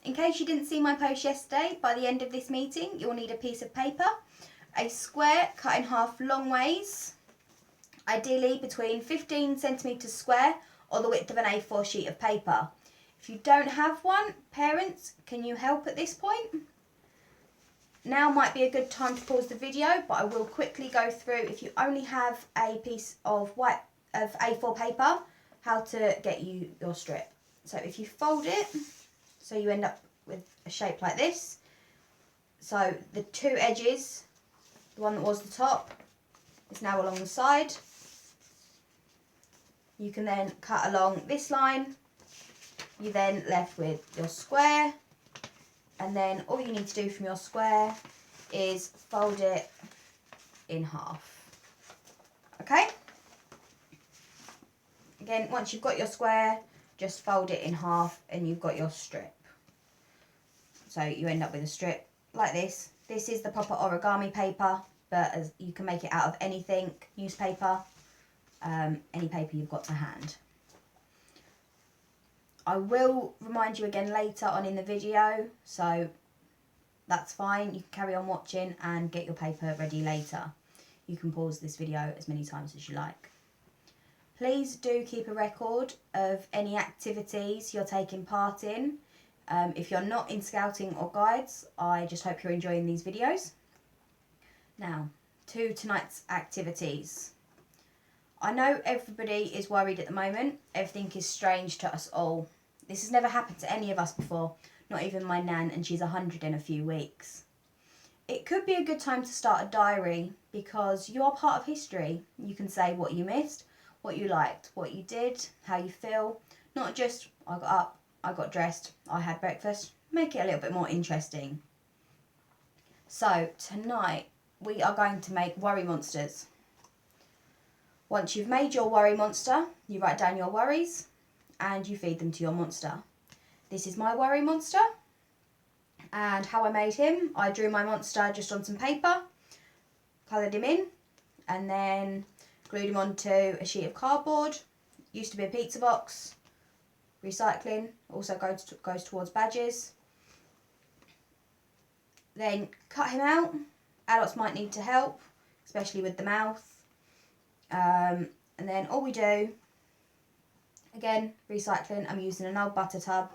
in case you didn't see my post yesterday, by the end of this meeting, you'll need a piece of paper, a square cut in half long ways, ideally between 15 centimetres square or the width of an A4 sheet of paper. If you don't have one, parents, can you help at this point? Now might be a good time to pause the video, but I will quickly go through, if you only have a piece of A4 paper, how to get you your strip. So if you fold it, so you end up with a shape like this. So the two edges, the one that was the top, is now along the side. You can then cut along this line. You're then left with your square, and then all you need to do from your square is fold it in half. Okay? Again, once you've got your square, just fold it in half and you've got your strip. So you end up with a strip like this. This is the proper origami paper, but as you can make it out of anything, newspaper, any paper you've got to hand. I will remind you again later on in the video, so that's fine. You can carry on watching and get your paper ready later. You can pause this video as many times as you like. Please do keep a record of any activities you're taking part in. If you're not in scouting or guides, I just hope you're enjoying these videos. Now, to tonight's activities. I know everybody is worried at the moment. Everything is strange to us all. This has never happened to any of us before, not even my nan, and she's 100 in a few weeks. It could be a good time to start a diary because you are part of history. You can say what you missed, what you liked, what you did, how you feel. Not just, I got up, I got dressed, I had breakfast. Make it a little bit more interesting. So tonight we are going to make worry monsters. Once you've made your worry monster, you write down your worries and you feed them to your monster. This is my worry monster, and how I made him, I drew my monster just on some paper, coloured him in, and then glued him onto a sheet of cardboard. Used to be a pizza box. Recycling also goes towards badges. Then cut him out. Adults might need to help, especially with the mouth. And then all we do, again, recycling, I'm using an old butter tub.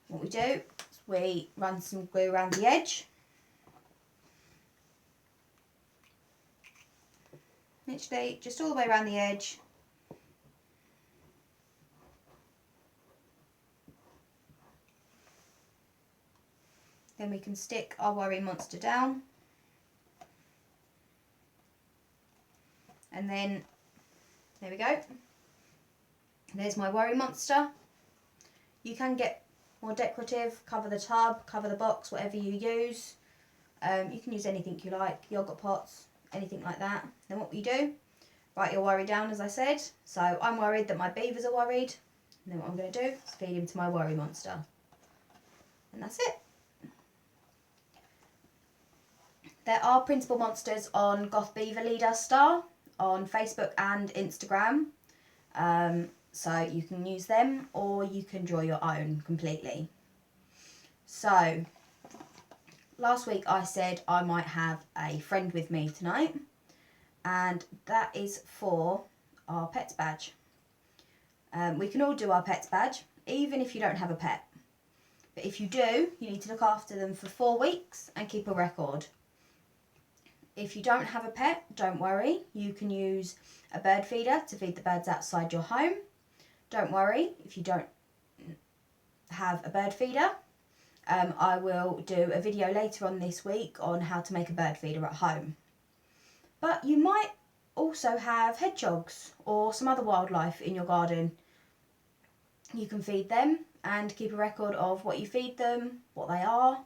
What we do is we run some glue around the edge. Literally just all the way around the edge. Then we can stick our worry monster down. And then, there we go. There's my worry monster. You can get more decorative, cover the tub, cover the box, whatever you use. You can use anything you like, yogurt pots, anything like that. Then what we do, write your worry down as I said. So I'm worried that my beavers are worried. And then what I'm going to do is feed him to my worry monster. And that's it. There are printable monsters on Goth Beaver Leader Star on Facebook and Instagram. So you can use them or you can draw your own completely. So last week I said I might have a friend with me tonight, and that is for our pets badge. We can all do our pets badge, even if you don't have a pet. But if you do, you need to look after them for 4 weeks and keep a record. If you don't have a pet, don't worry. You can use a bird feeder to feed the birds outside your home. Don't worry if you don't have a bird feeder. I will do a video later on this week on how to make a bird feeder at home. But you might also have hedgehogs or some other wildlife in your garden. You can feed them and keep a record of what you feed them, what they are,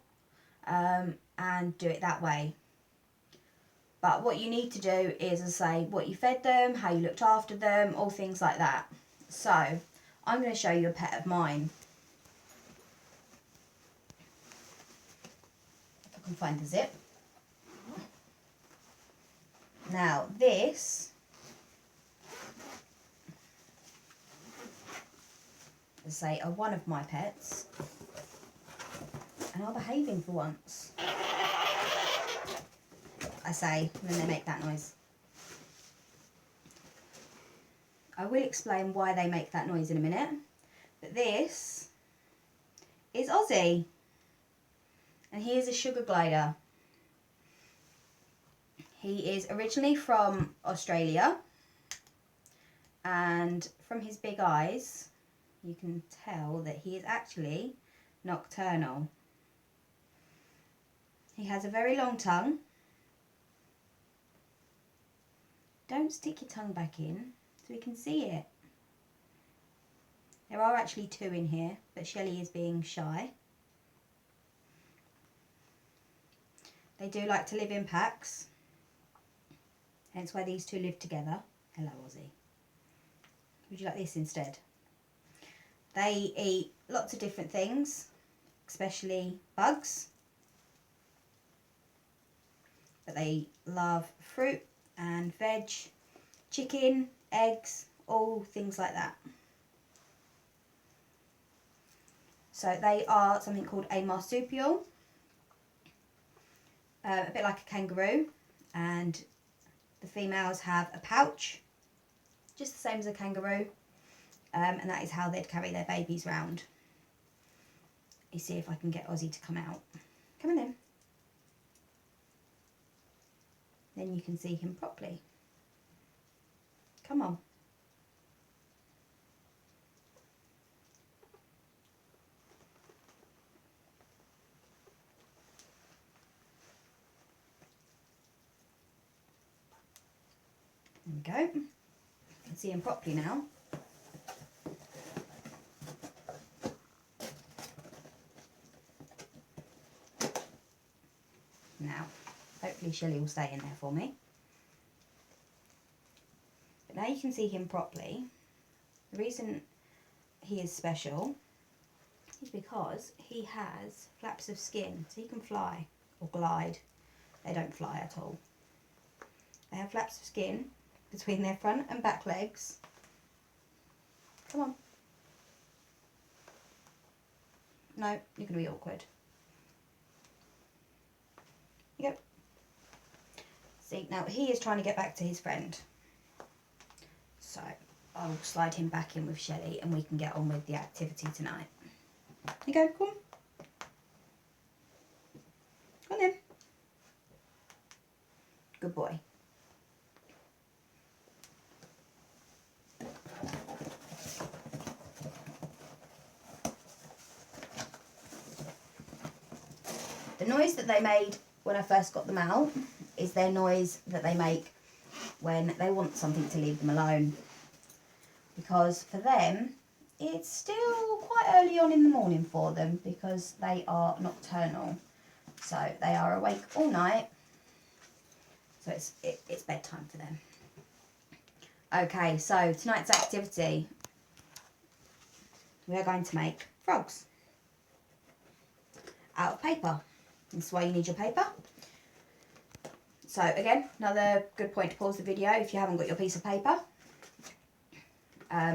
and do it that way. But what you need to do is, as I say, what you fed them, how you looked after them, all things like that. So, I'm going to show you a pet of mine. If I can find the zip. Now, this is, say, one of my pets. and are behaving for once. I say when they make that noise. I will explain why they make that noise in a minute. But this is Ozzy. And he is a sugar glider. He is originally from Australia. And from his big eyes, you can tell that he is actually nocturnal. He has a very long tongue. Don't stick your tongue back in so we can see it. There are actually two in here, but Shelley is being shy. They do like to live in packs, hence why these two live together. Hello, Ozzy. Would you like this instead? They eat lots of different things, especially bugs. But they love fruit and veg, chicken, eggs, all things like that. So they are something called a marsupial, a bit like a kangaroo, and the females have a pouch, just the same as a kangaroo, and that is how they'd carry their babies round. You see if I can get Ozzy to come out. Come on in. Then you can see him properly. Come on. There we go. You can see him properly now. Now, hopefully Shelley will stay in there for me. But now you can see him properly. The reason he is special is because he has flaps of skin, so he can fly or glide. They don't fly at all. They have flaps of skin between their front and back legs. Come on. No, you're going to be awkward. You go. See, now he is trying to get back to his friend. So I'll slide him back in with Shelley and we can get on with the activity tonight. You go, come on. Come on then. Good boy. The noise that they made when I first got them out is their noise that they make when they want something to leave them alone. Because for them, it's still quite early on in the morning for them because they are nocturnal. So they are awake all night. So it's bedtime for them. Okay, so tonight's activity, we are going to make frogs out of paper. This is why you need your paper. So again, another good point to pause the video if you haven't got your piece of paper.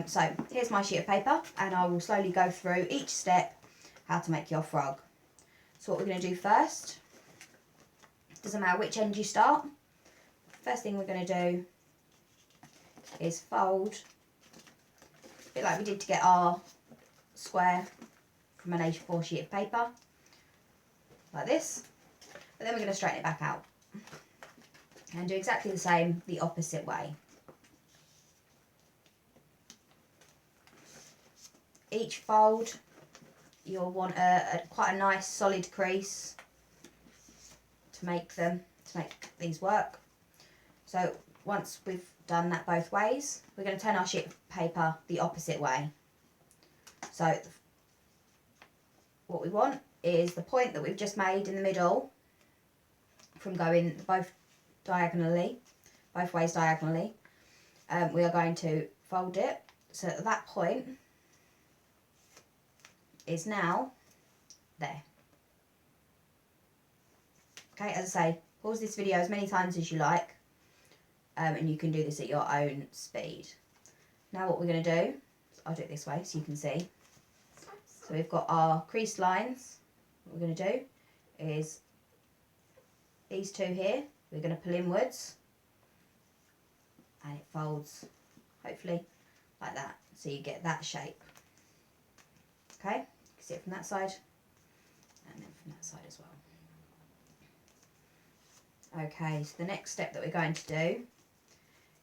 So here's my sheet of paper and I will slowly go through each step how to make your frog. So what we're going to do first, doesn't matter which end you start, first thing we're going to do is fold, a bit like we did to get our square from an A4 sheet of paper, like this, but then we're going to straighten it back out and do exactly the same the opposite way. Each fold you'll want quite a nice solid crease to make these work. So once we've done that both ways, we're going to turn our sheet of paper the opposite way. So what we want is the point that we've just made in the middle from going both ways diagonally. We are going to fold it so that that point is now there. Okay, as I say, pause this video as many times as you like, and you can do this at your own speed. Now what we're going to do, I'll do it this way so you can see. So we've got our creased lines what we're going to do is these two here, we're going to pull inwards and it folds, hopefully, like that. So you get that shape. Okay, you can see it from that side and then from that side as well. Okay, so the next step that we're going to do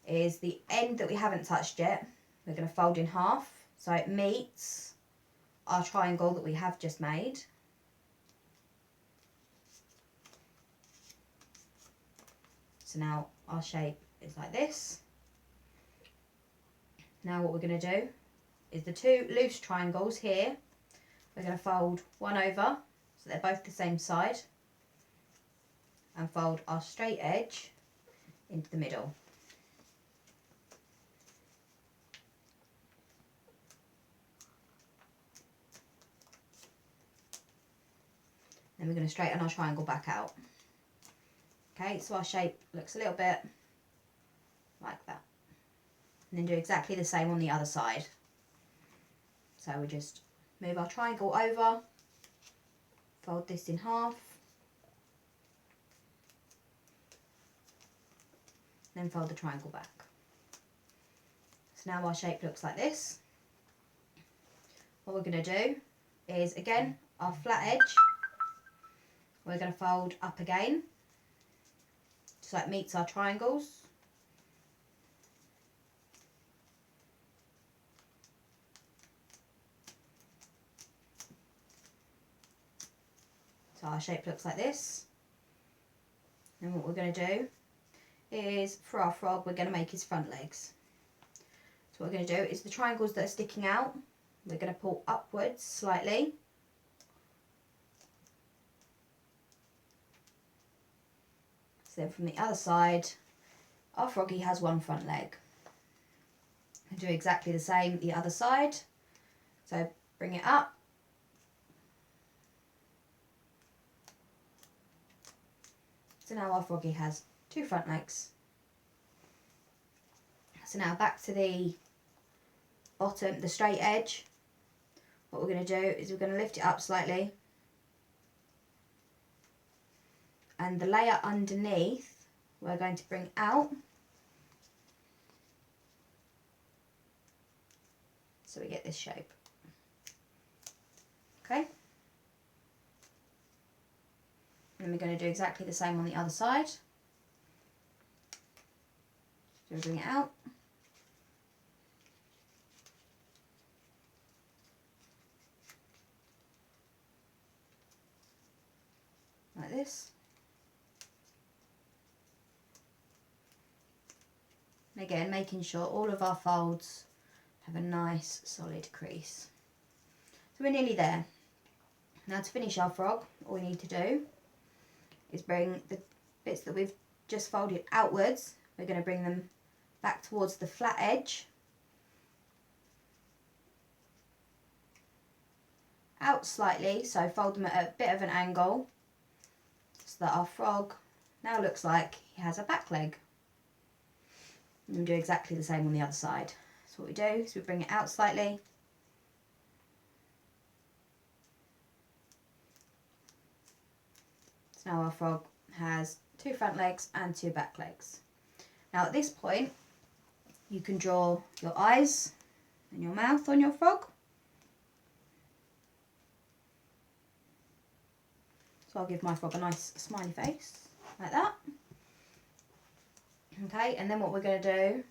is the end that we haven't touched yet, we're going to fold in half so it meets our triangle that we have just made. So now our shape is like this. Now what we're going to do is the two loose triangles here, we're going to fold one over so they're both the same side and fold our straight edge into the middle. Then we're going to straighten our triangle back out. Okay, so our shape looks a little bit like that. And then do exactly the same on the other side. So we just move our triangle over, fold this in half, then fold the triangle back. So now our shape looks like this. What we're going to do is, again, our flat edge, we're going to fold up again so it meets our triangles. So our shape looks like this. And what we're going to do is, for our frog, we're going to make his front legs. So what we're going to do is the triangles that are sticking out, we're going to pull upwards slightly. So then from the other side, our froggy has one front leg. And do exactly the same the other side. So bring it up. So now our froggy has two front legs. So now back to the bottom, the straight edge. What we're going to do is we're going to lift it up slightly. And the layer underneath, we're going to bring out. So we get this shape. Okay? And then we're going to do exactly the same on the other side. So we bring it out. Like this. And again, making sure all of our folds have a nice solid crease. So we're nearly there. Now to finish our frog, all we need to do is bring the bits that we've just folded outwards, we're going to bring them back towards the flat edge, out slightly, so fold them at a bit of an angle so that our frog now looks like he has a back leg. And we do exactly the same on the other side. So what we do is we bring it out slightly, so now our frog has two front legs and two back legs. Now at this point you can draw your eyes and your mouth on your frog. So I'll give my frog a nice smiley face like that. Okay, and then what we're going to do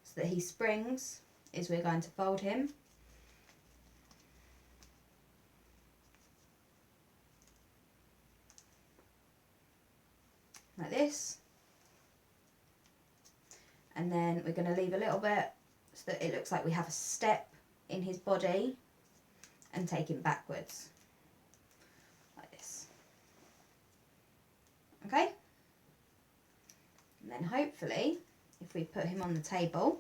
so that he springs is we're going to fold him like this, and then we're going to leave a little bit so that it looks like we have a step in his body and take him backwards like this. Okay, and then hopefully if we put him on the table,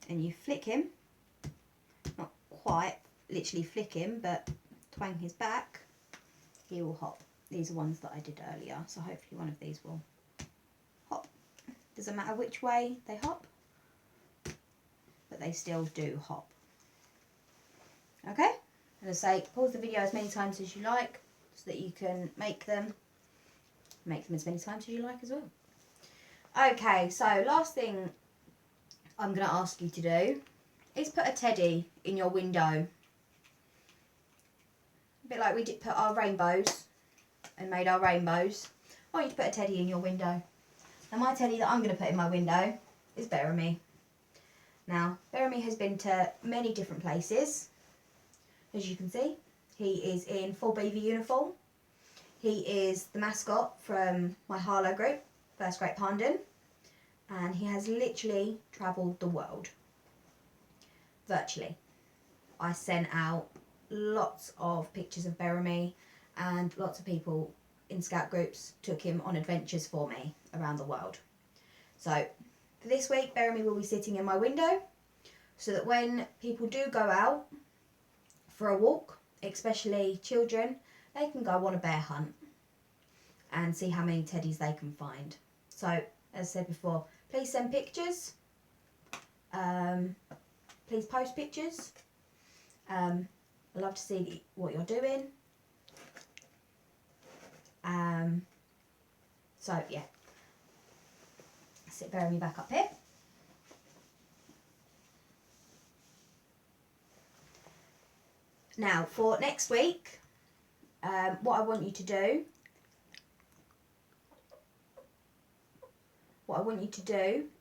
and you flick him, not quite literally flick him, but twang his back, he will hop. These are ones that I did earlier, so hopefully one of these will hop. Doesn't matter which way they hop. they still do hop. Okay? And I say, pause the video as many times as you like so that you can make them as many times as you like as well. Okay, so last thing I'm going to ask you to do is put a teddy in your window. A bit like we did put our rainbows and made our rainbows. I want you to put a teddy in your window. Now my teddy that I'm going to put in my window is Beremy. Now, Beremy has been to many different places. As you can see, he is in full beaver uniform. He is the mascot from my Harlow group, First Great Pondon, and he has literally travelled the world, virtually. I sent out lots of pictures of Beremy, and lots of people in scout groups took him on adventures for me around the world. So for this week, Beremy will be sitting in my window so that when people do go out for a walk, especially children, they can go on a bear hunt and see how many teddies they can find. So, as I said before, please send pictures. Please post pictures. I'd love to see what you're doing. So, yeah. Sit Beremy back up here. Now, for next week, what I want you to do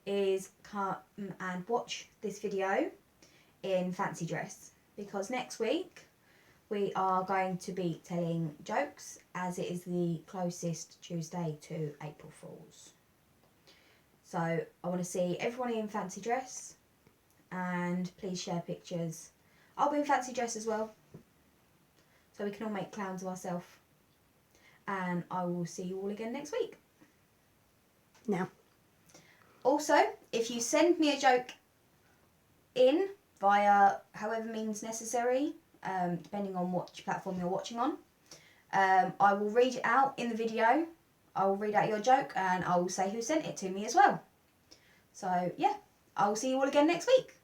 is come and watch this video in fancy dress, because next week we are going to be telling jokes, as it is the closest Tuesday to April Fool's. So I want to see everyone in fancy dress, and please share pictures. I'll be in fancy dress as well, so we can all make clowns of ourselves. And I will see you all again next week. Now. Also, if you send me a joke in via however means necessary, depending on which platform you're watching on, I will read it out in the video. I will read out your joke and I will say who sent it to me as well. So, yeah, I will see you all again next week.